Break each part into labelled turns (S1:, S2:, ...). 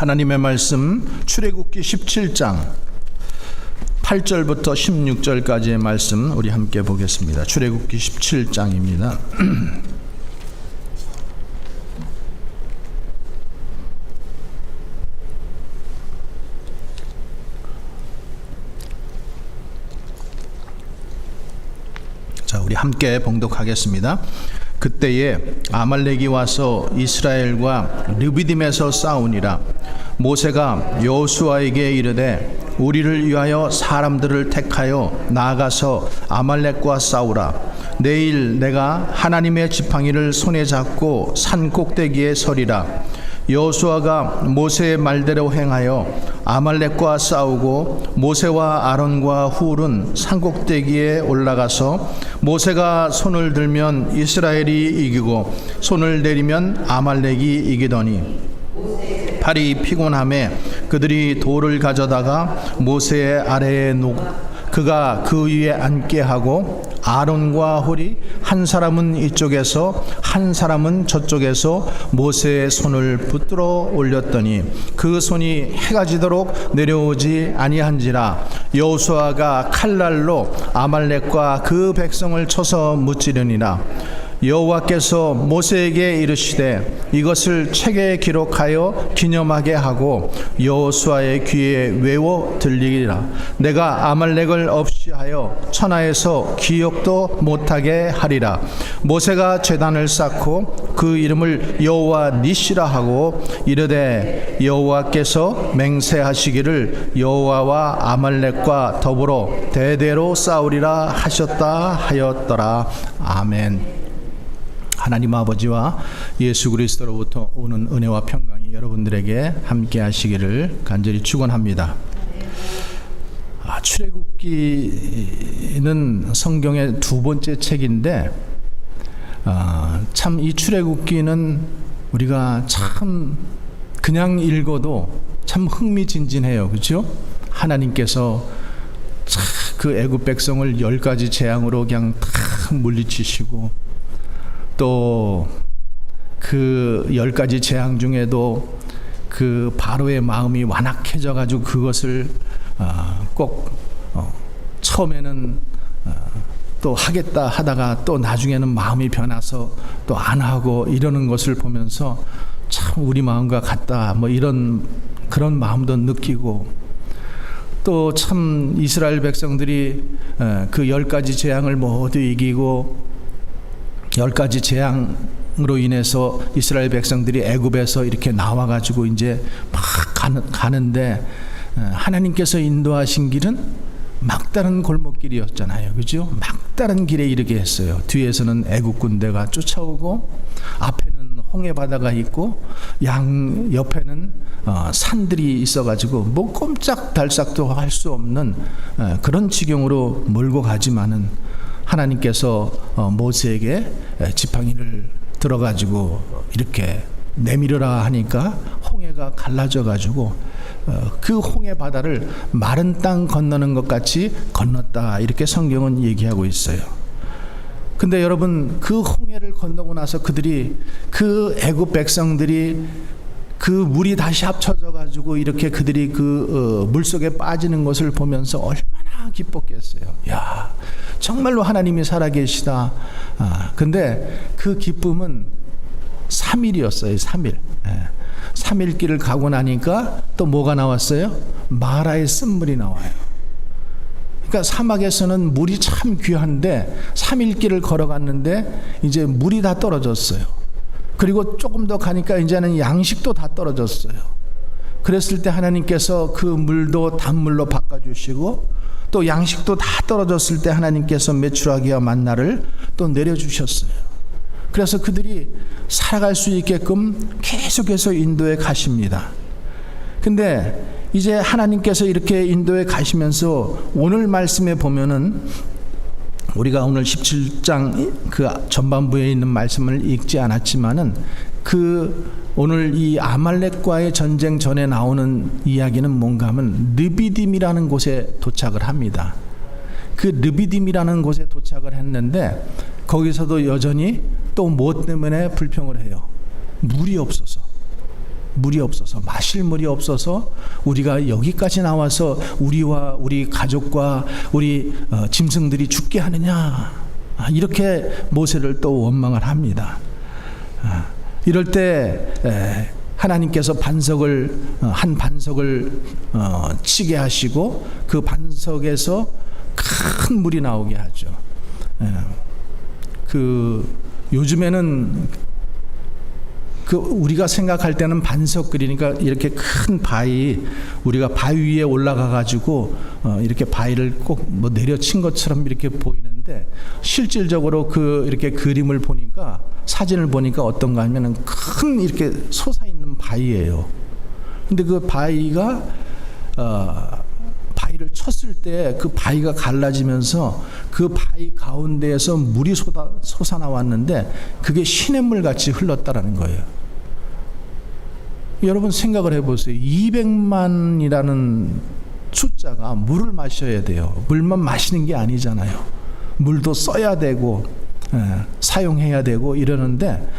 S1: 하나님의 말씀 출애굽기 17장 8절부터 16절까지의 말씀 우리 함께 보겠습니다. 출애굽기 17장입니다. 자, 우리 함께 봉독하겠습니다. 그때에 아말렉이 와서 이스라엘과 르비딤에서 싸우니라. 모세가 여호수아에게 이르되 우리를 위하여 사람들을 택하여 나아가서 아말렉과 싸우라. 내일 내가 하나님의 지팡이를 손에 잡고 산 꼭대기에 서리라. 여호수아가 모세의 말대로 행하여 아말렉과 싸우고 모세와 아론과 훌은 산꼭대기에 올라가서 모세가 손을 들면 이스라엘이 이기고 손을 내리면 아말렉이 이기더니 팔이 피곤함에 그들이 돌을 가져다가 모세의 아래에 그가 그 위에 앉게 하고 아론과 홀이 한 사람은 이쪽에서 한 사람은 저쪽에서 모세의 손을 붙들어 올렸더니 그 손이 해가 지도록 내려오지 아니한지라. 여호수아가 칼날로 아말렉과 그 백성을 쳐서 무찌르니라. 여호와께서 모세에게 이르시되 이것을 책에 기록하여 기념하게 하고 여호수아의 귀에 외워 들리리라. 내가 아말렉을 없이 하여 천하에서 기억도 못하게 하리라. 모세가 제단을 쌓고 그 이름을 여호와 니시라 하고 이르되 여호와께서 맹세하시기를 여호와와 아말렉과 더불어 대대로 싸우리라 하셨다 하였더라. 아멘. 하나님 아버지와 예수 그리스도로부터 오는 은혜와 평강이 여러분들에게 함께 하시기를 간절히 축원합니다. 출애굽기는 성경의 두 번째 책인데 참 이 출애굽기는 우리가 참 그냥 읽어도 참 흥미진진해요. 그렇죠? 하나님께서 그 애굽 백성을 10가지 재앙으로 그냥 다 물리치시고 또 그 10가지 재앙 중에도 그 바로의 마음이 완악해져 가지고 그것을 꼭 처음에는 또 하겠다 하다가 또 나중에는 마음이 변해서 또 안 하고 이러는 것을 보면서 참 우리 마음과 같다 뭐 이런 그런 마음도 느끼고 또 참 이스라엘 백성들이 그 10가지 재앙을 모두 이기고 10가지 재앙으로 인해서 이스라엘 백성들이 애굽에서 이렇게 나와가지고 이제 막 가는데 하나님께서 인도하신 길은 막다른 골목길이었잖아요. 그죠? 막다른 길에 이르게 했어요. 뒤에서는 애굽 군대가 쫓아오고 앞에는 홍해 바다가 있고 양 옆에는 산들이 있어가지고 뭐 꼼짝달싹도 할 수 없는 그런 지경으로 몰고 가지만은 하나님께서 모세에게 지팡이를 들어가지고 이렇게 내밀으라 하니까 홍해가 갈라져 가지고 그 홍해 바다를 마른 땅 건너는 것 같이 건넜다 이렇게 성경은 얘기하고 있어요. 근데 여러분 그 홍해를 건너고 나서 그들이 그 애굽 백성들이 그 물이 다시 합쳐져 가지고 이렇게 그들이 그 물속에 빠지는 것을 보면서 얼마나 기뻤겠어요. 야, 정말로 하나님이 살아계시다. 근데 그 기쁨은 3일이었어요. 3일. 3일 길을 가고 나니까 또 뭐가 나왔어요? 마라의 쓴물이 나와요. 그러니까 사막에서는 물이 참 귀한데 3일 길을 걸어갔는데 이제 물이 다 떨어졌어요. 그리고 조금 더 가니까 이제는 양식도 다 떨어졌어요. 그랬을 때 하나님께서 그 물도 단물로 바꿔주시고 또 양식도 다 떨어졌을 때 하나님께서 메추라기와 만나를 또 내려주셨어요. 그래서 그들이 살아갈 수 있게끔 계속해서 인도에 가십니다. 근데 이제 하나님께서 이렇게 인도에 가시면서 오늘 말씀에 보면은 우리가 오늘 17장 그 전반부에 있는 말씀을 읽지 않았지만은 그 오늘 이 아말렉과의 전쟁 전에 나오는 이야기는 뭔가 하면 르비딤이라는 곳에 도착을 합니다. 그 르비딤이라는 곳에 도착을 했는데 거기서도 여전히 또 뭐 때문에 불평을 해요? 물이 없어서. 물이 없어서, 마실 물이 없어서 우리가 여기까지 나와서 우리와 우리 가족과 우리 짐승들이 죽게 하느냐, 이렇게 모세를 또 원망을 합니다. 이럴 때 하나님께서 한 반석을 치게 하시고 그 반석에서 큰 물이 나오게 하죠. 요즘에는 우리가 생각할 때는 반석, 그러니까 이렇게 큰 바위, 우리가 바위 위에 올라가 가지고 이렇게 바위를 꼭 뭐 내려친 것처럼 이렇게 보이는데, 실질적으로 이렇게 그림을 보니까, 사진을 보니까 어떤가 하면은 큰 이렇게 솟아있는 바위예요. 근데 그 바위가 바위를 쳤을 때 그 바위가 갈라지면서 그 바위 가운데에서 물이 솟아나왔는데 그게 시냇물 같이 흘렀다라는 거예요. 여러분 생각을 해보세요. 200만이라는 숫자가 물을 마셔야 돼요. 물만 마시는 게 아니잖아요. 물도 써야 되고 사용해야 되고 이러는데,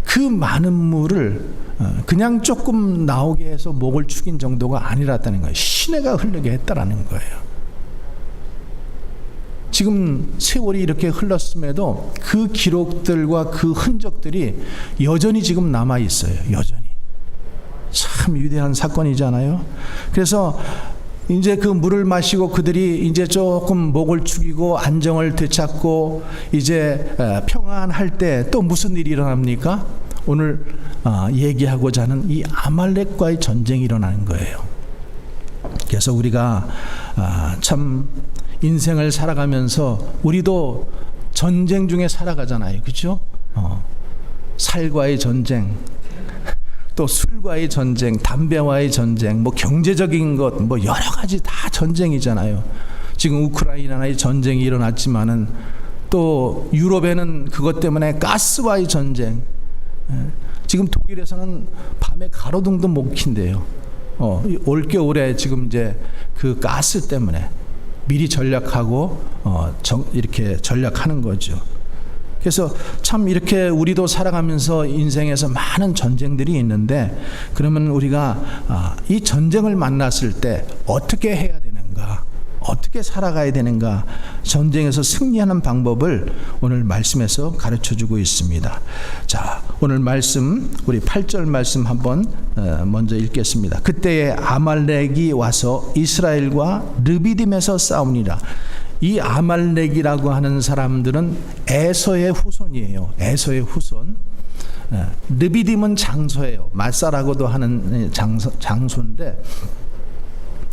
S1: 그 많은 물을 그냥 조금 나오게 해서 목을 축인 정도가 아니랐다는 거예요. 시내가 흐르게 했다라는 거예요. 지금 세월이 이렇게 흘렀음에도 그 기록들과 그 흔적들이 여전히 지금 남아 있어요. 여전히. 참 위대한 사건이잖아요. 그래서 이제 그 물을 마시고 그들이 이제 조금 목을 축이고 안정을 되찾고 이제 평안할 때 또 무슨 일이 일어납니까? 오늘 얘기하고자 하는 이 아말렉과의 전쟁이 일어나는 거예요. 그래서 우리가 참 인생을 살아가면서 우리도 전쟁 중에 살아가잖아요. 그렇죠? 살과의 전쟁, 또 술과의 전쟁, 담배와의 전쟁, 뭐 경제적인 것, 뭐 여러 가지 다 전쟁이잖아요. 지금 우크라이나의 전쟁이 일어났지만은 또 유럽에는 그것 때문에 가스와의 전쟁. 지금 독일에서는 밤에 가로등도 못 킨대요. 올겨울에 지금 이제 그 가스 때문에 미리 전략하고 이렇게 전략하는 거죠. 그래서 참 이렇게 우리도 살아가면서 인생에서 많은 전쟁들이 있는데, 그러면 우리가 이 전쟁을 만났을 때 어떻게 해야 되는가, 어떻게 살아가야 되는가, 전쟁에서 승리하는 방법을 오늘 말씀에서 가르쳐주고 있습니다. 자, 오늘 말씀, 우리 8절 말씀 한번 먼저 읽겠습니다. 그때에 아말렉이 와서 이스라엘과 르비딤에서 싸우니라. 이 아말렉이라고 하는 사람들은 에서의 후손이에요. 에서의 후손. 르비딤은 장소예요. 말사라고도 하는 장소인데,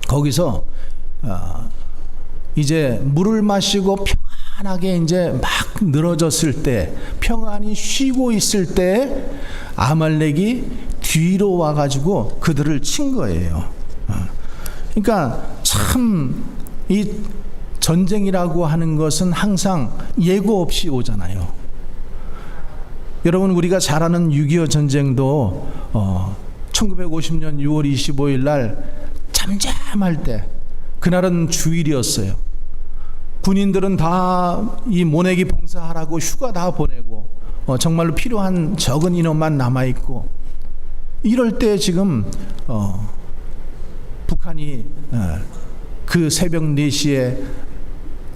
S1: 거기서 이제 물을 마시고 평안하게 이제 막 늘어졌을 때, 평안히 쉬고 있을 때 아말렉이 뒤로 와가지고 그들을 친 거예요. 그러니까 참 이 전쟁이라고 하는 것은 항상 예고 없이 오잖아요. 여러분, 우리가 잘 아는 6.25 전쟁도 1950년 6월 25일 날 잠잠할 때, 그날은 주일이었어요. 군인들은 다 이 모내기 봉사하라고 휴가 다 보내고 정말로 필요한 적은 인원만 남아있고, 이럴 때 지금 북한이 그 새벽 4시에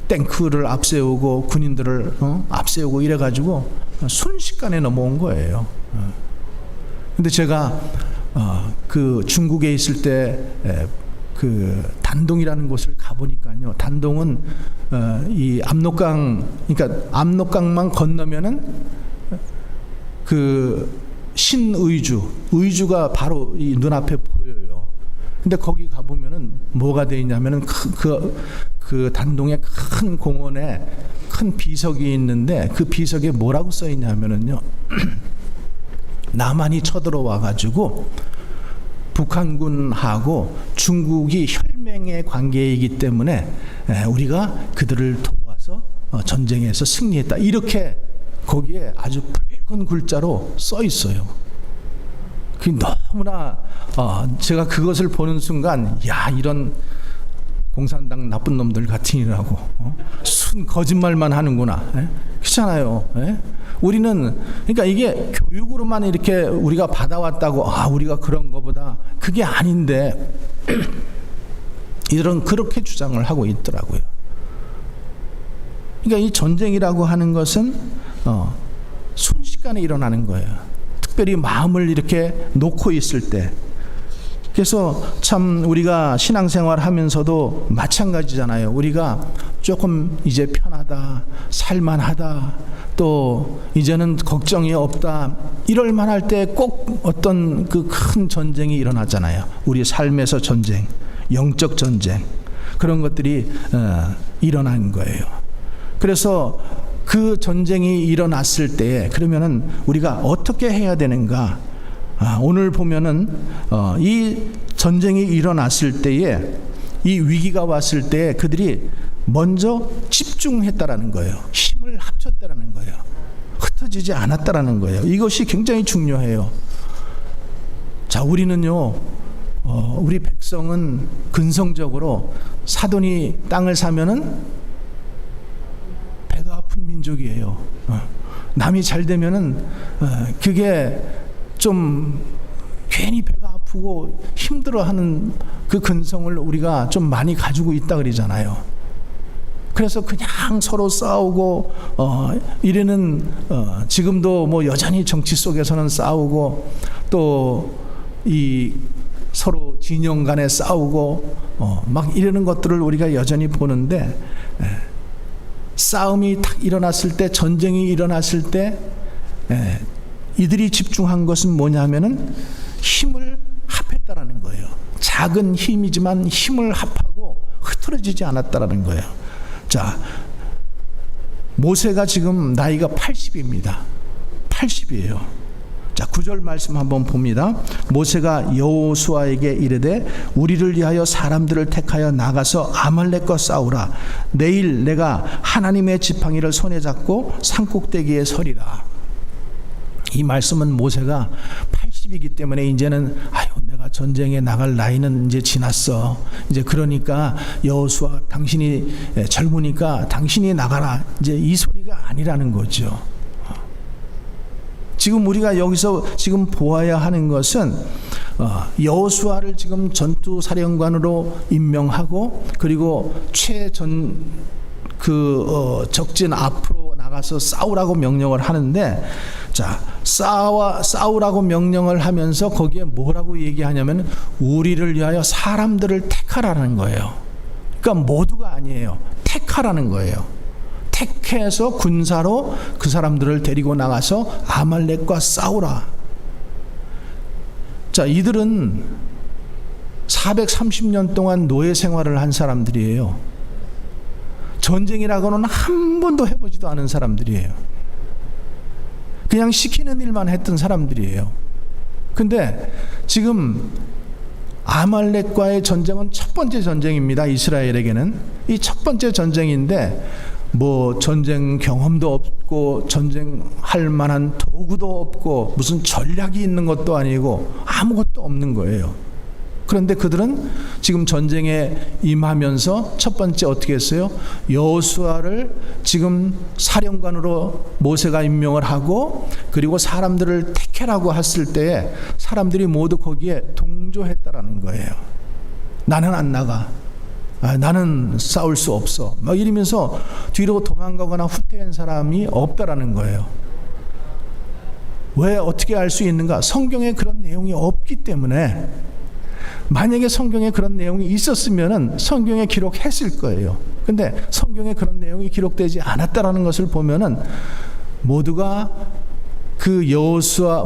S1: 탱크를 앞세우고 군인들을 앞세우고 이래가지고 순식간에 넘어온 거예요. 근데 제가 그 중국에 있을 때 그 단동이라는 곳을 가보니까요, 단동은 이 압록강, 그러니까 압록강만 건너면은 그 의주가 바로 이 눈앞에 보여요. 근데 거기 가보면은 뭐가 돼 있냐면은 그 단동의 큰 공원에 큰 비석이 있는데, 그 비석에 뭐라고 써 있냐면은요, 남한이 쳐들어와 가지고 북한군하고 중국이 혈맹의 관계이기 때문에 우리가 그들을 도와서 전쟁에서 승리했다, 이렇게 거기에 아주 붉은 글자로 써 있어요. 그 너무나 제가 그것을 보는 순간, 야, 이런 공산당 나쁜 놈들 같으니라고, 무슨 거짓말만 하는구나. 그렇잖아요. 우리는 그러니까 이게 교육으로만 이렇게 우리가 받아왔다고 우리가 그런 거보다 그게 아닌데 이들은 그렇게 주장을 하고 있더라고요. 그러니까 이 전쟁이라고 하는 것은 순식간에 일어나는 거예요. 특별히 마음을 이렇게 놓고 있을 때. 그래서 참 우리가 신앙생활 하면서도 마찬가지잖아요. 우리가 조금 이제 편하다, 살만하다, 또 이제는 걱정이 없다, 이럴 만할 때 꼭 어떤 그 큰 전쟁이 일어나잖아요. 우리 삶에서 전쟁, 영적 전쟁, 그런 것들이 일어난 거예요. 그래서 그 전쟁이 일어났을 때 그러면은 우리가 어떻게 해야 되는가? 오늘 보면은 이 전쟁이 일어났을 때에 이 위기가 왔을 때 그들이 먼저 집중했다라는 거예요. 힘을 합쳤다라는 거예요. 흩어지지 않았다라는 거예요. 이것이 굉장히 중요해요. 자, 우리는요, 우리 백성은 근성적으로 사돈이 땅을 사면은 배가 아픈 민족이에요. 남이 잘 되면은 그게 좀 괜히 배가 아프고 힘들어하는 그 근성을 우리가 좀 많이 가지고 있다 그러잖아요. 그래서 그냥 서로 싸우고 이래는 지금도 뭐 여전히 정치 속에서는 싸우고 또 이 서로 진영 간에 싸우고 막 이러는 것들을 우리가 여전히 보는데, 싸움이 탁 일어났을 때, 전쟁이 일어났을 때 이들이 집중한 것은 뭐냐면은 힘을 합했다라는 거예요. 작은 힘이지만 힘을 합하고 흐트러지지 않았다라는 거예요. 자, 모세가 지금 나이가 80입니다. 80이에요. 자, 9절 말씀 한번 봅니다. 모세가 여호수아에게 이르되 우리를 위하여 사람들을 택하여 나가서 아말렉과 싸우라. 내일 내가 하나님의 지팡이를 손에 잡고 산꼭대기에 서리라. 이 말씀은 모세가 80이기 때문에 이제는 내가 전쟁에 나갈 나이는 이제 지났어. 이제 그러니까 여호수아 당신이 젊으니까 당신이 나가라. 이제 이 소리가 아니라는 거죠. 지금 우리가 여기서 지금 보아야 하는 것은 여호수아를 지금 전투사령관으로 임명하고 그리고 적진 앞으로 나가서 싸우라고 명령을 하는데, 자, 싸우라고 명령을 하면서 거기에 뭐라고 얘기하냐면 우리를 위하여 사람들을 택하라는 거예요. 그러니까 모두가 아니에요. 택하라는 거예요. 택해서 군사로 그 사람들을 데리고 나가서 아말렉과 싸우라. 자, 이들은 430년 동안 노예 생활을 한 사람들이에요. 전쟁이라고는 한 번도 해보지도 않은 사람들이에요. 그냥 시키는 일만 했던 사람들이에요. 근데 지금 아말렉과의 전쟁은 첫 번째 전쟁입니다. 이스라엘에게는 이 첫 번째 전쟁인데 뭐 전쟁 경험도 없고 전쟁할 만한 도구도 없고 무슨 전략이 있는 것도 아니고 아무것도 없는 거예요. 그런데 그들은 지금 전쟁에 임하면서 첫 번째 어떻게 했어요? 여호수아를 지금 사령관으로 모세가 임명을 하고 그리고 사람들을 택해라고 했을 때에 사람들이 모두 거기에 동조했다라는 거예요. 나는 안 나가. 나는 싸울 수 없어. 막 이러면서 뒤로 도망가거나 후퇴한 사람이 없다라는 거예요. 왜 어떻게 알 수 있는가? 성경에 그런 내용이 없기 때문에. 만약에 성경에 그런 내용이 있었으면은 성경에 기록했을 거예요. 근데 성경에 그런 내용이 기록되지 않았다라는 것을 보면은 모두가 그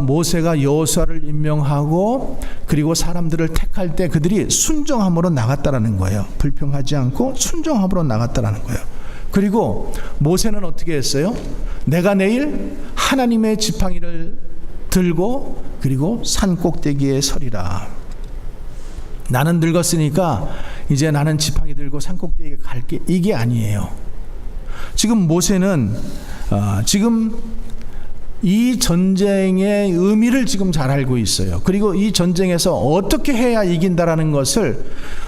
S1: 모세가 여호수아를 임명하고 그리고 사람들을 택할 때 그들이 순종함으로 나갔다라는 거예요. 불평하지 않고 순종함으로 나갔다라는 거예요. 그리고 모세는 어떻게 했어요? 내가 내일 하나님의 지팡이를 들고 그리고 산 꼭대기에 서리라. 나는 늙었으니까 이제 나는 지팡이 들고 산 꼭대기에 갈게. 이게 아니에요. 지금 모세는 지금 이 전쟁의 의미를 지금 잘 알고 있어요. 그리고 이 전쟁에서 어떻게 해야 이긴다라는 것을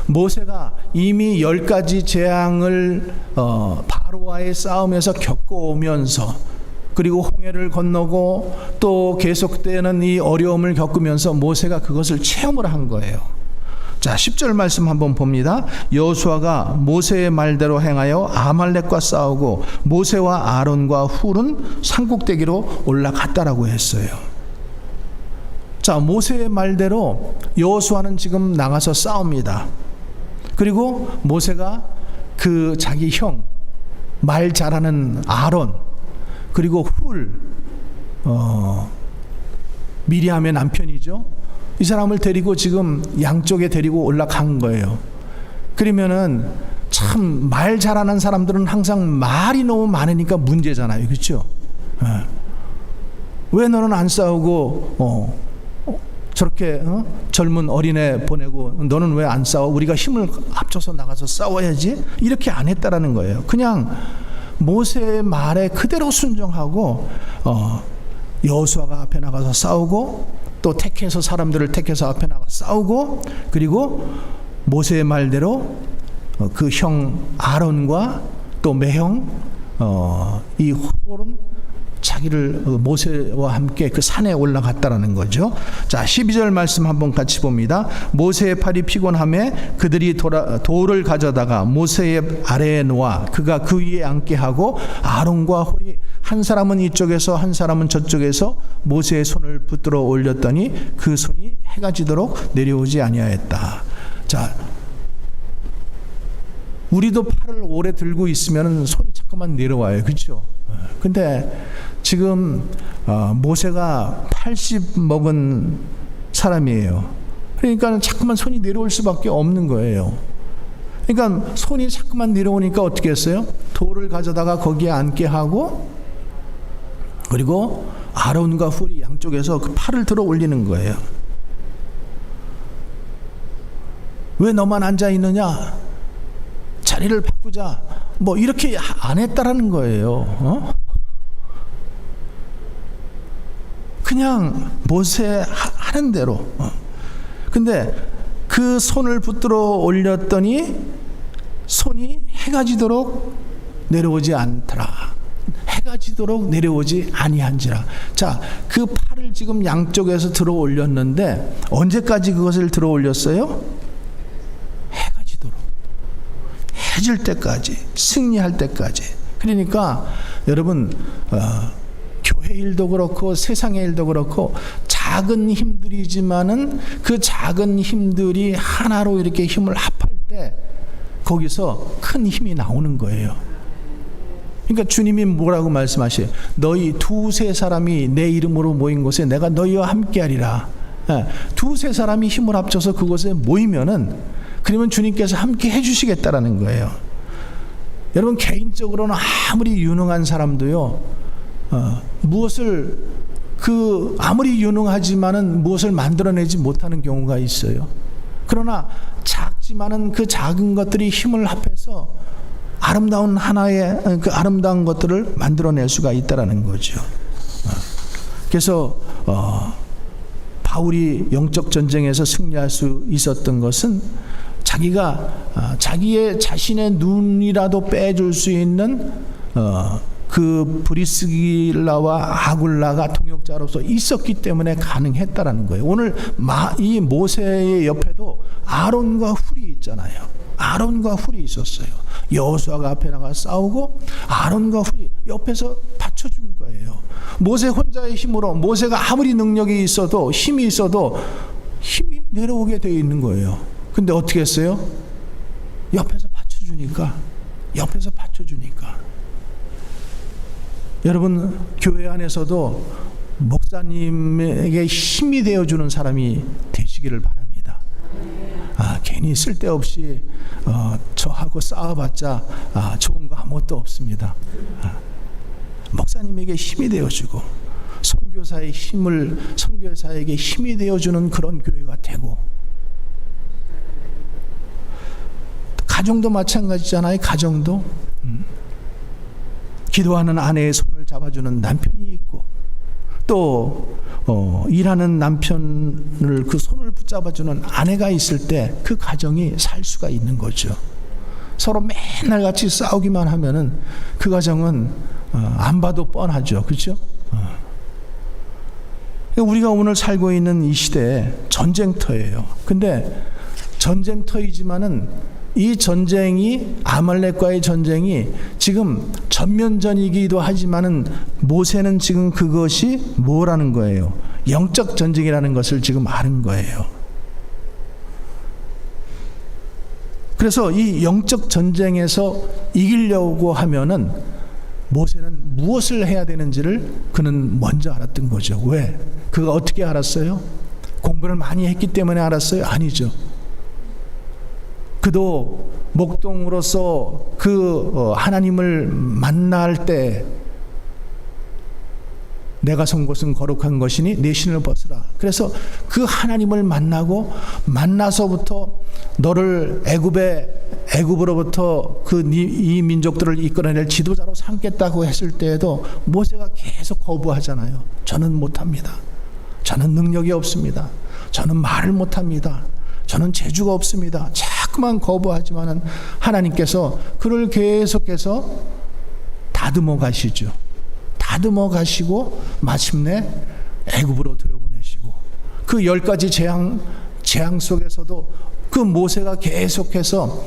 S1: 모세가 이미 10가지 재앙을 바로와의 싸움에서 겪어오면서, 그리고 홍해를 건너고 또 계속되는 이 어려움을 겪으면서 모세가 그것을 체험을 한 거예요. 자, 10절 말씀 한번 봅니다. 여호수아가 모세의 말대로 행하여 아말렉과 싸우고 모세와 아론과 훌은 산꼭대기로 올라갔다라고 했어요. 자, 모세의 말대로 여호수아는 지금 나가서 싸웁니다. 그리고 모세가 그 자기 형, 말 잘하는 아론, 그리고 훌, 미리암의 남편이죠. 이 사람을 데리고 지금 양쪽에 데리고 올라간 거예요. 그러면은 참 말 잘하는 사람들은 항상 말이 너무 많으니까 문제잖아요. 그렇죠? 왜 너는 안 싸우고 저렇게 젊은 어린애 보내고 너는 왜 안 싸워? 우리가 힘을 합쳐서 나가서 싸워야지. 이렇게 안 했다라는 거예요. 그냥 모세의 말에 그대로 순종하고 여호수아가 앞에 나가서 싸우고, 또 택해서 사람들을 택해서 앞에 나가 싸우고, 그리고 모세의 말대로 그 형 아론과 또 매형 이 홀은 자기를 모세와 함께 그 산에 올라갔다라는 거죠. 자, 12절 말씀 한번 같이 봅니다. 모세의 팔이 피곤함에 그들이 돌을 가져다가 모세의 아래에 놓아 그가 그 위에 앉게 하고 아론과 홀이 한 사람은 이쪽에서 한 사람은 저쪽에서 모세의 손을 붙들어 올렸더니 그 손이 해가 지도록 내려오지 아니하였다. 자, 우리도 팔을 오래 들고 있으면 손이 자꾸만 내려와요. 그렇죠? 근데 지금 모세가 80 먹은 사람이에요. 그러니까 자꾸만 손이 내려올 수밖에 없는 거예요. 그러니까 손이 자꾸만 내려오니까 어떻게 했어요? 돌을 가져다가 거기에 앉게 하고, 그리고 아론과 훌이 양쪽에서 그 팔을 들어 올리는 거예요. 왜 너만 앉아 있느냐? 자리를 바꾸자. 뭐 이렇게 안 했다라는 거예요. 그냥 모세 하는 대로. 근데 그 손을 붙들어 올렸더니 손이 해가 지도록 내려오지 않더라. 해가 지도록 내려오지 아니한지라. 자, 그 팔을 지금 양쪽에서 들어 올렸는데 언제까지 그것을 들어 올렸어요? 해가 지도록. 해질 때까지, 승리할 때까지. 그러니까 여러분, 교회 일도 그렇고 세상의 일도 그렇고 작은 힘들이지만은 그 작은 힘들이 하나로 이렇게 힘을 합할 때 거기서 큰 힘이 나오는 거예요. 그러니까 주님이 뭐라고 말씀하셔요? 너희 두세 사람이 내 이름으로 모인 곳에 내가 너희와 함께하리라. 두세 사람이 힘을 합쳐서 그곳에 모이면은, 그러면 주님께서 함께 해주시겠다라는 거예요. 여러분, 개인적으로는 아무리 유능한 사람도요, 무엇을 아무리 유능하지만은 무엇을 만들어내지 못하는 경우가 있어요. 그러나 작지만은 그 작은 것들이 힘을 합해서 아름다운 하나의 그 아름다운 것들을 만들어낼 수가 있다라는 거죠. 그래서 바울이 영적 전쟁에서 승리할 수 있었던 것은 자기가 자기의 자신의 눈이라도 빼줄 수 있는 그 브리스길라와 아굴라가 동역자로서 있었기 때문에 가능했다라는 거예요. 오늘 이 모세의 옆에도 아론과 훌이 있잖아요. 아론과 훌이 있었어요. 여호수아가 앞에 나가 싸우고 아론과 훌이 옆에서 받쳐준 거예요. 모세 혼자의 힘으로, 모세가 아무리 능력이 있어도, 힘이 있어도 힘이 내려오게 되어 있는 거예요. 근데 어떻게 했어요? 옆에서 받쳐주니까. 여러분, 교회 안에서도 목사님에게 힘이 되어주는 사람이 되시기를 바랍니다. 괜히 쓸데없이 저하고 싸워봤자 좋은 거 아무것도 없습니다. 목사님에게 힘이 되어주고 선교사에게 힘이 되어주는 그런 교회가 되고, 가정도 마찬가지잖아요. 가정도 기도하는 아내의 손을 잡아주는 남편이 있고, 또 일하는 남편을 그 손을 붙잡아주는 아내가 있을 때 그 가정이 살 수가 있는 거죠. 서로 맨날 같이 싸우기만 하면은 그 가정은 안 봐도 뻔하죠. 그렇죠? 우리가 오늘 살고 있는 이 시대에 전쟁터예요. 근데 전쟁터이지만은 이 전쟁이, 아말렉과의 전쟁이 지금 전면전이기도 하지만은 모세는 지금 그것이 뭐라는 거예요? 영적 전쟁이라는 것을 지금 아는 거예요. 그래서 이 영적 전쟁에서 이기려고 하면은 모세는 무엇을 해야 되는지를 그는 먼저 알았던 거죠. 왜? 그가 어떻게 알았어요? 공부를 많이 했기 때문에 알았어요? 아니죠. 그도 목동으로서 그 하나님을 만날 때 내가 선 곳은 거룩한 것이니 내 신을 벗으라. 그래서 그 하나님을 만나서부터 너를 애굽으로부터 이 민족들을 이끌어낼 지도자로 삼겠다고 했을 때에도 모세가 계속 거부하잖아요. 저는 못합니다. 저는 능력이 없습니다. 저는 말을 못합니다. 저는 재주가 없습니다. 자꾸만 거부하지만은 하나님께서 그를 계속해서 다듬어 가시죠. 다듬어 가시고 마침내 애굽으로 들여보내시고 그 10가지 재앙 속에서도 그 모세가 계속해서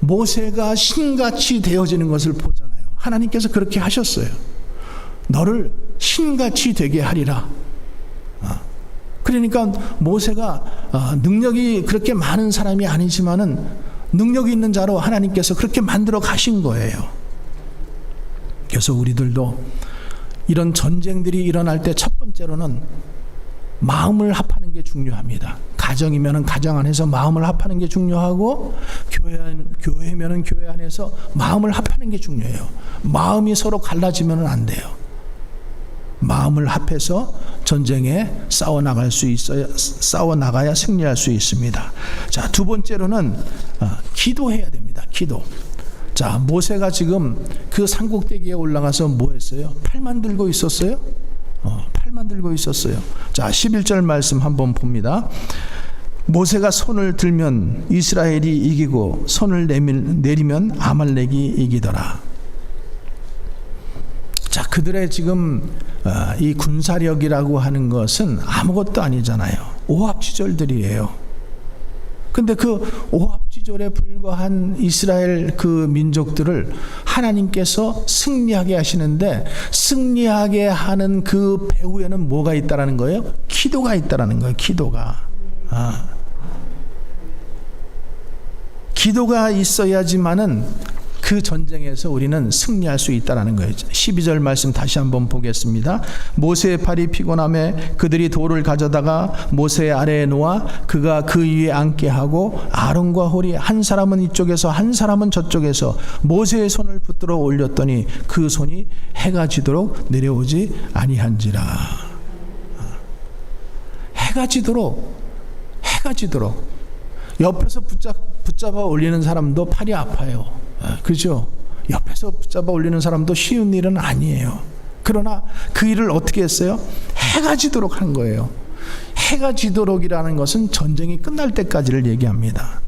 S1: 모세가 신같이 되어지는 것을 보잖아요. 하나님께서 그렇게 하셨어요. 너를 신같이 되게 하리라. 그러니까 모세가 능력이 그렇게 많은 사람이 아니지만은 능력이 있는 자로 하나님께서 그렇게 만들어 가신 거예요. 그래서 우리들도 이런 전쟁들이 일어날 때 첫 번째로는 마음을 합하는 게 중요합니다. 가정이면은 가정 안에서 마음을 합하는 게 중요하고 교회면은 교회 안에서 마음을 합하는 게 중요해요. 마음이 서로 갈라지면은 안 돼요. 마음을 합해서 전쟁에 싸워 나가야 승리할 수 있습니다. 자, 두 번째로는 기도해야 됩니다. 기도. 자, 모세가 지금 그 산꼭대기에 올라가서 뭐 했어요? 팔만 들고 있었어요? 팔만 들고 있었어요. 자, 11절 말씀 한번 봅니다. 모세가 손을 들면 이스라엘이 이기고 손을 내리면 아말렉이 이기더라. 자, 그들의 지금 이 군사력이라고 하는 것은 아무것도 아니잖아요. 오합지졸들이에요. 근데 그 오합지졸에 불과한 이스라엘 그 민족들을 하나님께서 승리하게 하시는데, 승리하게 하는 그 배후에는 뭐가 있다라는 거예요? 기도가 있다라는 거예요. 기도가 있어야지만은 그 전쟁에서 우리는 승리할 수 있다라는 거예요. 12절 말씀 다시 한번 보겠습니다. 모세의 팔이 피곤함에 그들이 돌을 가져다가 모세 아래에 놓아 그가 그 위에 앉게 하고 아론과 홀이 한 사람은 이쪽에서 한 사람은 저쪽에서 모세의 손을 붙들어 올렸더니 그 손이 해가 지도록 내려오지 아니한지라. 해가 지도록 옆에서 붙잡아 올리는 사람도 팔이 아파요. 그죠? 옆에서 붙잡아 올리는 사람도 쉬운 일은 아니에요. 그러나 그 일을 어떻게 했어요? 해가 지도록 한 거예요. 해가 지도록이라는 것은 전쟁이 끝날 때까지를 얘기합니다.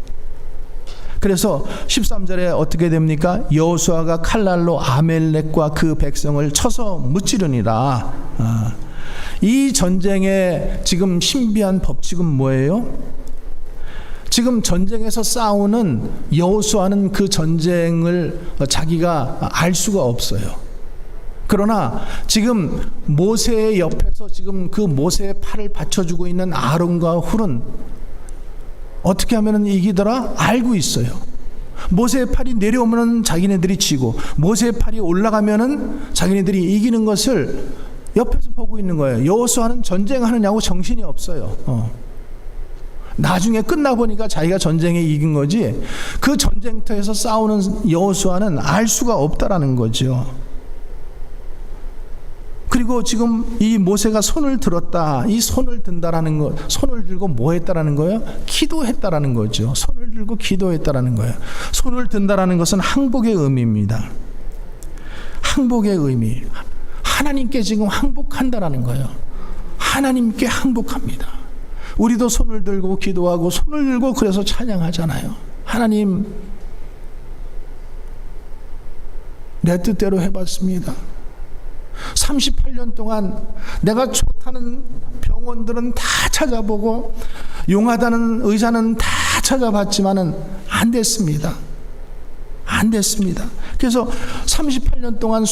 S1: 그래서 13절에 어떻게 됩니까? 여호수아가 칼날로 아멜렉과 그 백성을 쳐서 무찌르니라. 이 전쟁의 지금 신비한 법칙은 뭐예요? 지금 전쟁에서 싸우는 여호수아는 그 전쟁을 자기가 알 수가 없어요. 그러나 지금 모세의 옆에서 지금 그 모세의 팔을 받쳐주고 있는 아론과 훌은 어떻게 하면 이기더라? 알고 있어요. 모세의 팔이 내려오면 자기네들이 지고 모세의 팔이 올라가면 자기네들이 이기는 것을 옆에서 보고 있는 거예요. 여호수아는 전쟁하느냐고 정신이 없어요. 나중에 끝나보니까 자기가 전쟁에 이긴 거지, 그 전쟁터에서 싸우는 여호수아는 알 수가 없다라는 거죠. 그리고 지금 이 모세가 손을 들었다, 이 손을 든다라는 것, 손을 들고 뭐 했다라는 거예요? 기도했다라는 거죠. 손을 들고 기도했다라는 거예요. 손을 든다라는 것은 항복의 의미입니다. 항복의 의미. 하나님께 지금 항복한다라는 거예요. 하나님께 항복합니다. 우리도 손을 들고 기도하고 손을 들고 그래서 찬양하잖아요. 하나님, 내 뜻대로 해봤습니다. 38년 동안 내가 좋다는 병원들은 다 찾아보고 용하다는 의사는 다 찾아봤지만은 안 됐습니다. 안 됐습니다. 그래서 38년 동안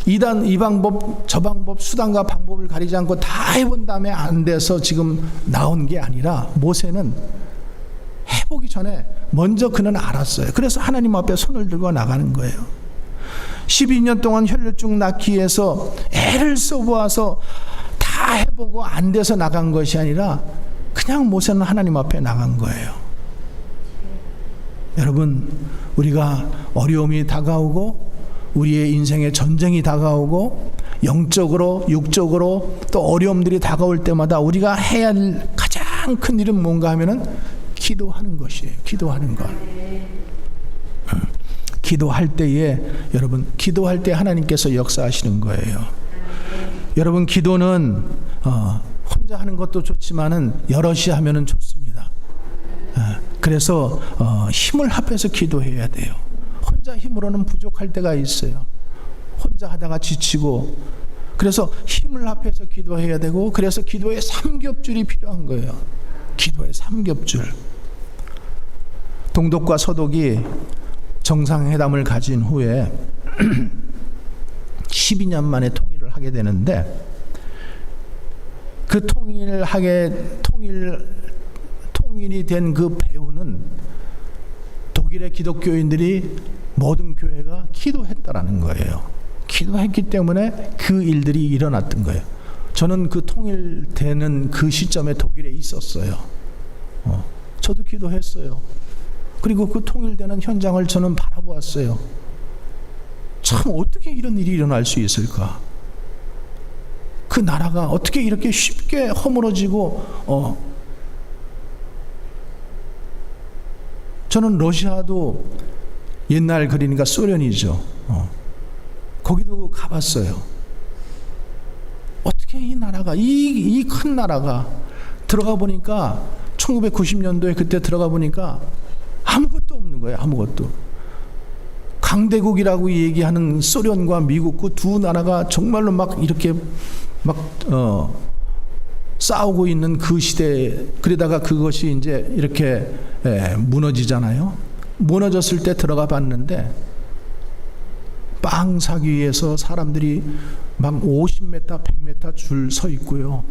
S1: 이 방법 저 방법 수단과 방법을 가리지 않고 다 해본 다음에 안 돼서 지금 나온 게 아니라 모세는 해보기 전에 먼저 그는 알았어요. 그래서 하나님 앞에 손을 들고 나가는 거예요. 12년 동안 혈류증 낳기 위해서 애를 써보아서 다 해보고 안 돼서 나간 것이 아니라 그냥 모세는 하나님 앞에 나간 거예요. 여러분, 우리가 어려움이 다가오고 우리의 인생의 전쟁이 다가오고 영적으로 육적으로 또 어려움들이 다가올 때마다 우리가 해야 할 가장 큰 일은 뭔가 하면은 기도하는 것이에요. 기도하는 것. 기도할 때에 여러분, 기도할 때 하나님께서 역사하시는 거예요. 여러분, 기도는 혼자 하는 것도 좋지만은 여럿이 하면은 좋습니다. 그래서 힘을 합해서 기도해야 돼요. 혼자 힘으로는 부족할 때가 있어요. 혼자 하다가 지치고, 그래서 힘을 합해서 기도해야 되고, 그래서 기도의 삼겹줄이 필요한 거예요. 기도의 삼겹줄. 동독과 서독이 정상회담을 가진 후에 12년 만에 통일을 하게 되는데, 그 통일이 된 그 배후는 독일의 기독교인들이 모든 교회가 기도했다라는 거예요. 기도했기 때문에 그 일들이 일어났던 거예요. 저는 그 통일되는 그 시점에 독일에 있었어요. 저도 기도했어요. 그리고 그 통일되는 현장을 저는 바라보았어요. 참, 어떻게 이런 일이 일어날 수 있을까? 그 나라가 어떻게 이렇게 쉽게 허물어지고, 저는 러시아도 옛날 그러니까 소련이죠. 거기도 가봤어요. 어떻게 이 나라가, 이 큰 나라가 들어가 보니까 1990년도에 그때 들어가 보니까 아무것도 없는 거예요. 아무것도. 강대국이라고 얘기하는 소련과 미국 그 두 나라가 정말로 막 이렇게 싸우고 있는 그 시대에, 그러다가 그것이 이제 이렇게 무너지잖아요. 무너졌을 때 들어가 봤는데 빵 사기 위해서 사람들이 막 50m, 100m 줄 서 있고요.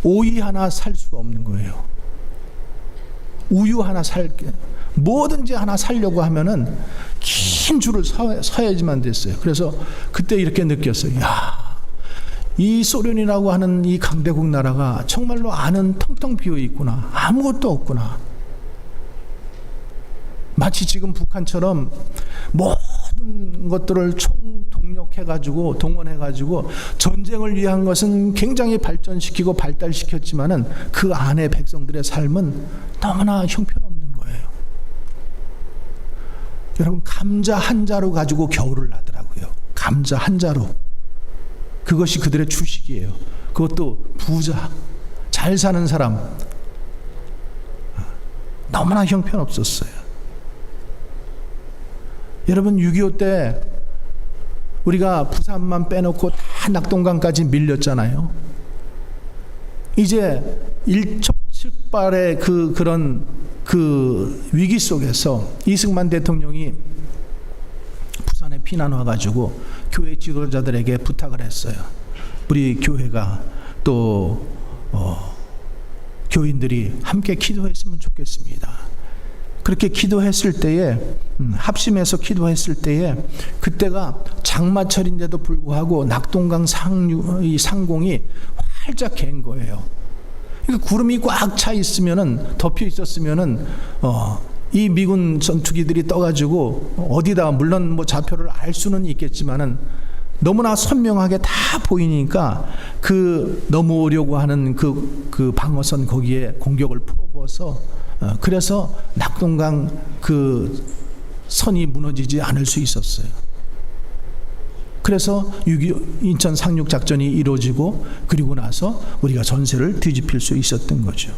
S1: 오이 하나 살 수가 없는 거예요. 우유 하나 뭐든지 하나 살려고 하면은 긴 줄을 서야지만 됐어요. 그래서 그때 이렇게 느꼈어요. 야, 이 소련이라고 하는 이 강대국 나라가 정말로 안은 텅텅 비어 있구나. 아무것도 없구나. 마치 지금 북한처럼 모든 것들을 총동력해가지고 동원해가지고 전쟁을 위한 것은 굉장히 발전시키고 발달시켰지만은 그 안에 백성들의 삶은 너무나 형편없는 거예요. 여러분, 감자 한 자루 가지고 겨울을 나더라고요. 감자 한 자루. 그것이 그들의 주식이에요. 그것도 부자, 잘 사는 사람. 너무나 형편없었어요. 여러분, 6.25 때 우리가 부산만 빼놓고 다 낙동강까지 밀렸잖아요. 이제 일촉즉발의 그런 위기 속에서 이승만 대통령이 부산에 피난 와가지고 교회 지도자들에게 부탁을 했어요. 우리 교회가 또 교인들이 함께 기도했으면 좋겠습니다. 그렇게 기도했을 때에 합심해서 기도했을 때에 그때가 장마철인데도 불구하고 낙동강 상공이 활짝 갠 거예요. 그러니까 구름이 꽉 차 있으면은, 덮여 있었으면은 이 미군 전투기들이 떠가지고 어디다, 물론 뭐 좌표를 알 수는 있겠지만은 너무나 선명하게 다 보이니까 그 넘어오려고 하는 그 방어선 거기에 공격을 퍼부어서 그래서 낙동강 그 선이 무너지지 않을 수 있었어요. 그래서 6.25 인천 상륙작전이 이루어지고 그리고 나서 우리가 전세를 뒤집힐 수 있었던 거죠.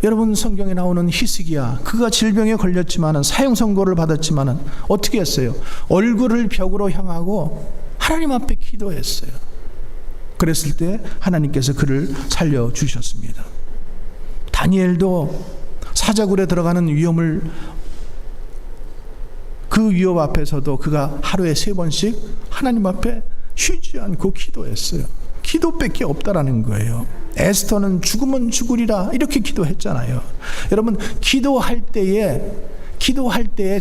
S1: 여러분, 성경에 나오는 히스기야, 그가 질병에 걸렸지만은, 사형 선고를 받았지만은 어떻게 했어요? 얼굴을 벽으로 향하고 하나님 앞에 기도했어요. 그랬을 때 하나님께서 그를 살려주셨습니다. 다니엘도 사자굴에 들어가는 위험을, 그 위협 앞에서도 그가 하루에 3번씩 하나님 앞에 쉬지 않고 기도했어요. 기도밖에 없다라는 거예요. 에스더는 죽으면 죽으리라 이렇게 기도했잖아요. 여러분, 기도할 때에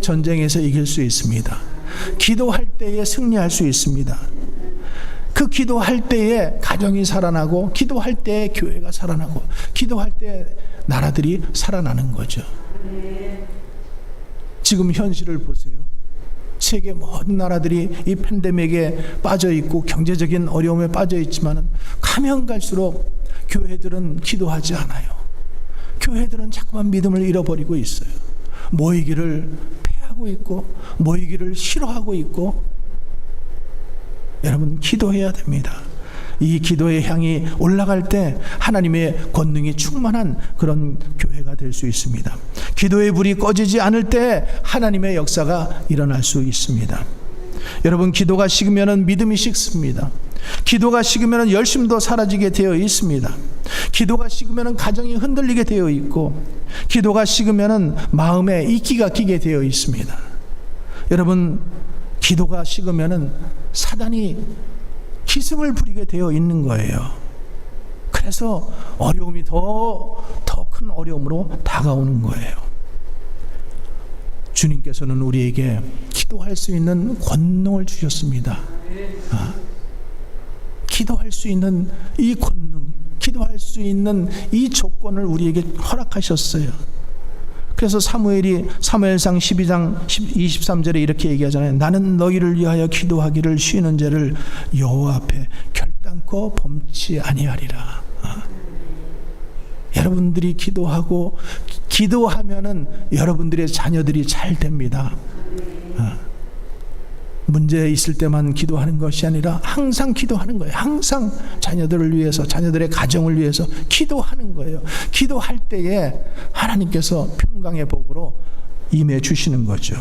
S1: 전쟁에서 이길 수 있습니다. 기도할 때에 승리할 수 있습니다. 그 기도할 때에 가정이 살아나고, 기도할 때에 교회가 살아나고, 기도할 때에 나라들이 살아나는 거죠. 지금 현실을 보세요. 세계 모든 나라들이 이 팬데믹에 빠져 있고 경제적인 어려움에 빠져 있지만 가면 갈수록 교회들은 기도하지 않아요. 교회들은 자꾸만 믿음을 잃어버리고 있어요. 모이기를 패하고 있고, 모이기를 싫어하고 있고. 여러분, 기도해야 됩니다. 이 기도의 향이 올라갈 때 하나님의 권능이 충만한 그런 교회가 될 수 있습니다. 기도의 불이 꺼지지 않을 때 하나님의 역사가 일어날 수 있습니다. 여러분, 기도가 식으면 믿음이 식습니다. 기도가 식으면 열심도 사라지게 되어 있습니다. 기도가 식으면 가정이 흔들리게 되어 있고, 기도가 식으면 마음에 이끼가 끼게 되어 있습니다. 여러분, 기도가 식으면 사단이 기승을 부리게 되어 있는 거예요. 그래서 어려움이 더 큰 어려움으로 다가오는 거예요. 주님께서는 우리에게 기도할 수 있는 권능을 주셨습니다. 기도할 수 있는 이 권능, 기도할 수 있는 이 조건을 우리에게 허락하셨어요. 그래서 사무엘상 12장 23절에 이렇게 얘기하잖아요. 나는 너희를 위하여 기도하기를 쉬는 죄를 여호와 앞에 결단코 범치 아니하리라. 여러분들이 기도하면은 여러분들의 자녀들이 잘 됩니다. 문제 있을 때만 기도하는 것이 아니라 항상 기도하는 거예요. 항상 자녀들을 위해서, 자녀들의 가정을 위해서 기도하는 거예요. 기도할 때에 하나님께서 평강의 복으로 임해 주시는 거죠.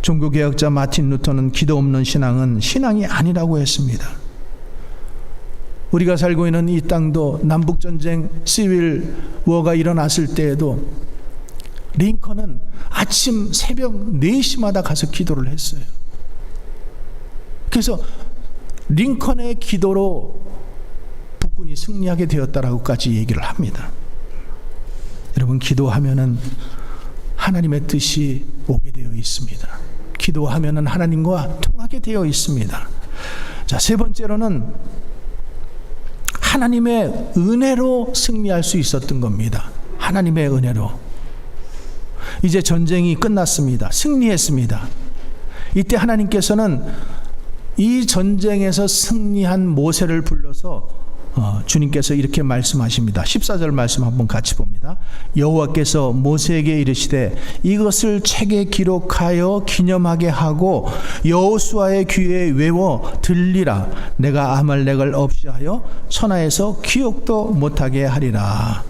S1: 종교개혁자 마틴 루터는 기도 없는 신앙은 신앙이 아니라고 했습니다. 우리가 살고 있는 이 땅도 남북전쟁 시빌 워가 일어났을 때에도 링컨은 아침 새벽 4시마다 가서 기도를 했어요. 그래서 링컨의 기도로 북군이 승리하게 되었다라고까지 얘기를 합니다. 여러분, 기도하면은 하나님의 뜻이 오게 되어 있습니다. 기도하면은 하나님과 통하게 되어 있습니다. 자, 3번째로는 하나님의 은혜로 승리할 수 있었던 겁니다. 하나님의 은혜로. 이제 전쟁이 끝났습니다. 승리했습니다. 이때 하나님께서는 이 전쟁에서 승리한 모세를 불러서 주님께서 이렇게 말씀하십니다. 14절 말씀 한번 같이 봅니다. 여호와께서 모세에게 이르시되 이것을 책에 기록하여 기념하게 하고 여호수아의 귀에 외워 들리라. 내가 아말렉을 없이하여 천하에서 기억도 못하게 하리라.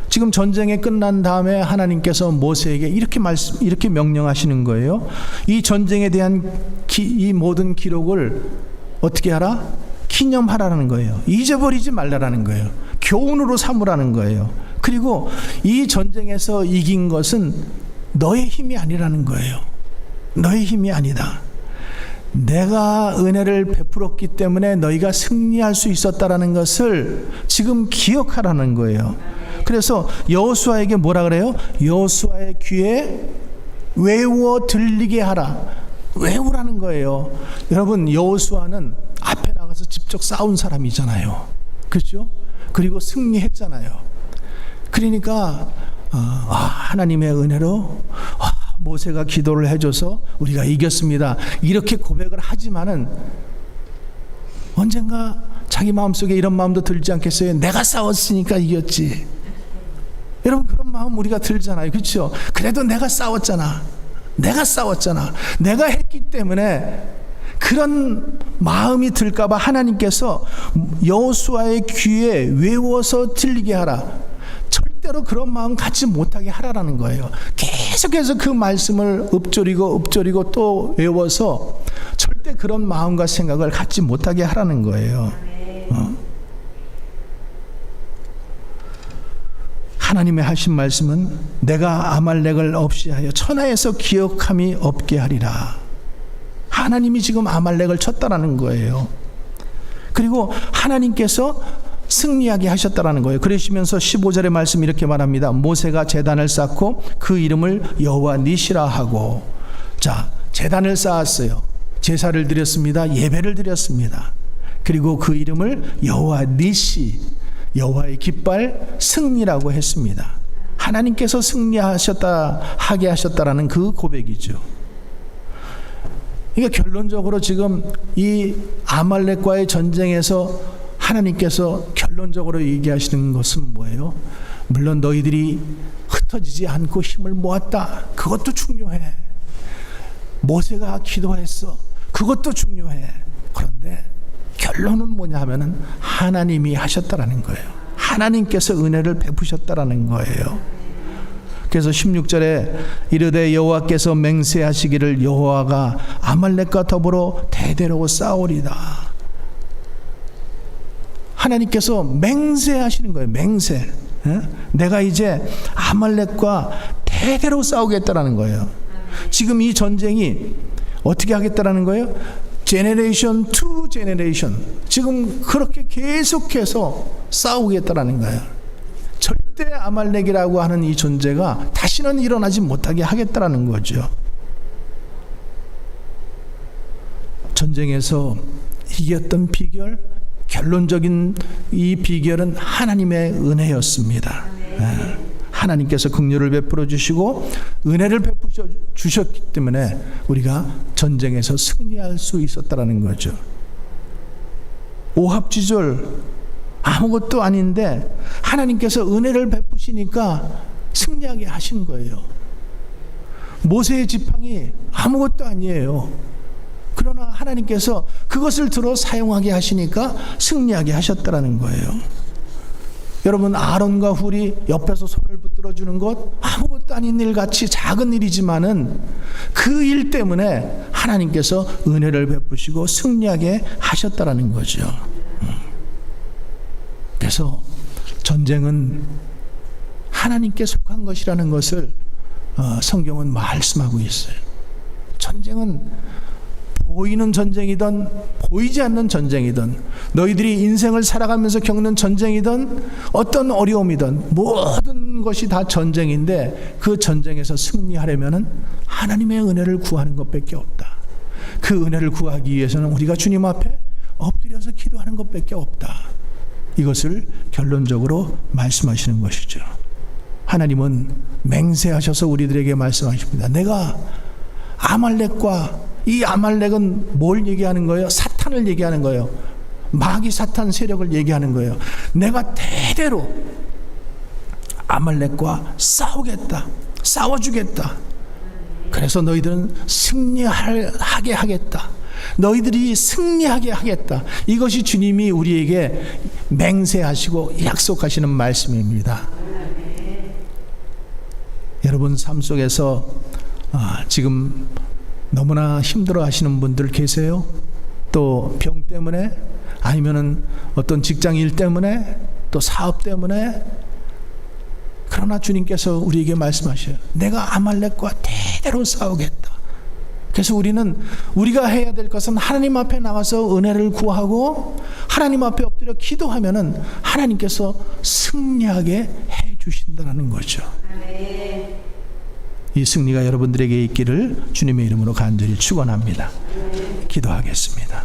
S1: 지금 전쟁이 끝난 다음에 하나님께서 모세에게 이렇게 명령하시는 거예요. 이 전쟁에 대한 이 모든 기록을 어떻게 하라? 기념하라는 거예요. 잊어버리지 말라라는 거예요. 교훈으로 삼으라는 거예요. 그리고 이 전쟁에서 이긴 것은 너의 힘이 아니라는 거예요. 너의 힘이 아니다. 내가 은혜를 베풀었기 때문에 너희가 승리할 수 있었다라는 것을 지금 기억하라는 거예요. 그래서 여호수아에게 뭐라 그래요? 여호수아의 귀에 외워 들리게 하라. 외우라는 거예요. 여러분, 여호수아는 앞에 나가서 직접 싸운 사람이잖아요. 그렇죠? 그리고 승리했잖아요. 그러니까 하나님의 은혜로 모세가 기도를 해줘서 우리가 이겼습니다. 이렇게 고백을 하지만은 언젠가 자기 마음속에 이런 마음도 들지 않겠어요? 내가 싸웠으니까 이겼지. 여러분, 그런 마음 우리가 들잖아요. 그렇죠? 그래도 내가 싸웠잖아. 내가 싸웠잖아. 내가 했기 때문에 그런 마음이 들까봐 하나님께서 여호수아의 귀에 외워서 들리게 하라. 절대로 그런 마음 갖지 못하게 하라라는 거예요. 계속해서 그 말씀을 읊조리고 또 외워서 절대 그런 마음과 생각을 갖지 못하게 하라는 거예요. 하나님의 하신 말씀은 내가 아말렉을 없이 하여 천하에서 기억함이 없게 하리라. 하나님이 지금 아말렉을 쳤다라는 거예요. 그리고 하나님께서 승리하게 하셨다라는 거예요. 그러시면서 15절의 말씀 이렇게 말합니다. 모세가 제단을 쌓고 그 이름을 여호와 니시라 하고, 자, 제단을 쌓았어요. 제사를 드렸습니다. 예배를 드렸습니다. 그리고 그 이름을 여호와 니시, 여호와의 깃발, 승리라고 했습니다. 하나님께서 하게 하셨다라는 그 고백이죠. 그러니까 결론적으로 지금 이 아말렉과의 전쟁에서 하나님께서 결론적으로 얘기하시는 것은 뭐예요? 물론 너희들이 흩어지지 않고 힘을 모았다. 그것도 중요해. 모세가 기도했어. 그것도 중요해. 그런데 결론은 뭐냐 하면은 하나님이 하셨다라는 거예요. 하나님께서 은혜를 베푸셨다라는 거예요. 그래서 16절에 이르되 여호와께서 맹세하시기를 여호와가 아말렉과 더불어 대대로 싸우리다. 하나님께서 맹세하시는 거예요. 맹세. 내가 이제 아말렉과 대대로 싸우겠다라는 거예요. 지금 이 전쟁이 어떻게 하겠다라는 거예요? 제네레이션 투 제네레이션, 지금 그렇게 계속해서 싸우겠다라는 거예요. 절대 아말렉이라고 하는 이 존재가 다시는 일어나지 못하게 하겠다라는 거죠. 전쟁에서 이겼던 비결, 결론적인 이 비결은 하나님의 은혜였습니다. 하나님께서 긍휼을 베풀어 주시고 은혜를 베풀어 주셨기 때문에 우리가 전쟁에서 승리할 수 있었다라는 거죠. 오합지졸 아무것도 아닌데 하나님께서 은혜를 베푸시니까 승리하게 하신 거예요. 모세의 지팡이 아무것도 아니에요. 그러나 하나님께서 그것을 들어 사용하게 하시니까 승리하게 하셨다라는 거예요. 여러분, 아론과 훌이 옆에서 손을 붙들어 주는 것 아무것도 아닌 일같이 작은 일이지만은 그 일 때문에 하나님께서 은혜를 베푸시고 승리하게 하셨다라는 거죠. 그래서 전쟁은 하나님께 속한 것이라는 것을 성경은 말씀하고 있어요. 전쟁은 보이는 전쟁이든 보이지 않는 전쟁이든 너희들이 인생을 살아가면서 겪는 전쟁이든 어떤 어려움이든 모든 것이 다 전쟁인데 그 전쟁에서 승리하려면 하나님의 은혜를 구하는 것밖에 없다. 그 은혜를 구하기 위해서는 우리가 주님 앞에 엎드려서 기도하는 것밖에 없다. 이것을 결론적으로 말씀하시는 것이죠. 하나님은 맹세하셔서 우리들에게 말씀하십니다. 내가 아말렉과, 이 아말렉은 뭘 얘기하는 거예요? 사탄을 얘기하는 거예요. 마귀 사탄 세력을 얘기하는 거예요. 내가 대대로 아말렉과 싸우겠다. 싸워주겠다. 그래서 너희들은 승리하게 하겠다. 너희들이 승리하게 하겠다. 이것이 주님이 우리에게 맹세하시고 약속하시는 말씀입니다. 여러분 삶 속에서 지금 너무나 힘들어 하시는 분들 계세요? 또 병 때문에, 아니면은 어떤 직장 일 때문에, 또 사업 때문에. 그러나 주님께서 우리에게 말씀하셔요. 내가 아말렉과 대대로 싸우겠다. 그래서 우리가 해야 될 것은 하나님 앞에 나가서 은혜를 구하고 하나님 앞에 엎드려 기도하면은 하나님께서 승리하게 해 주신다는 거죠. 이 승리가 여러분들에게 있기를 주님의 이름으로 간절히 축원합니다. 기도하겠습니다.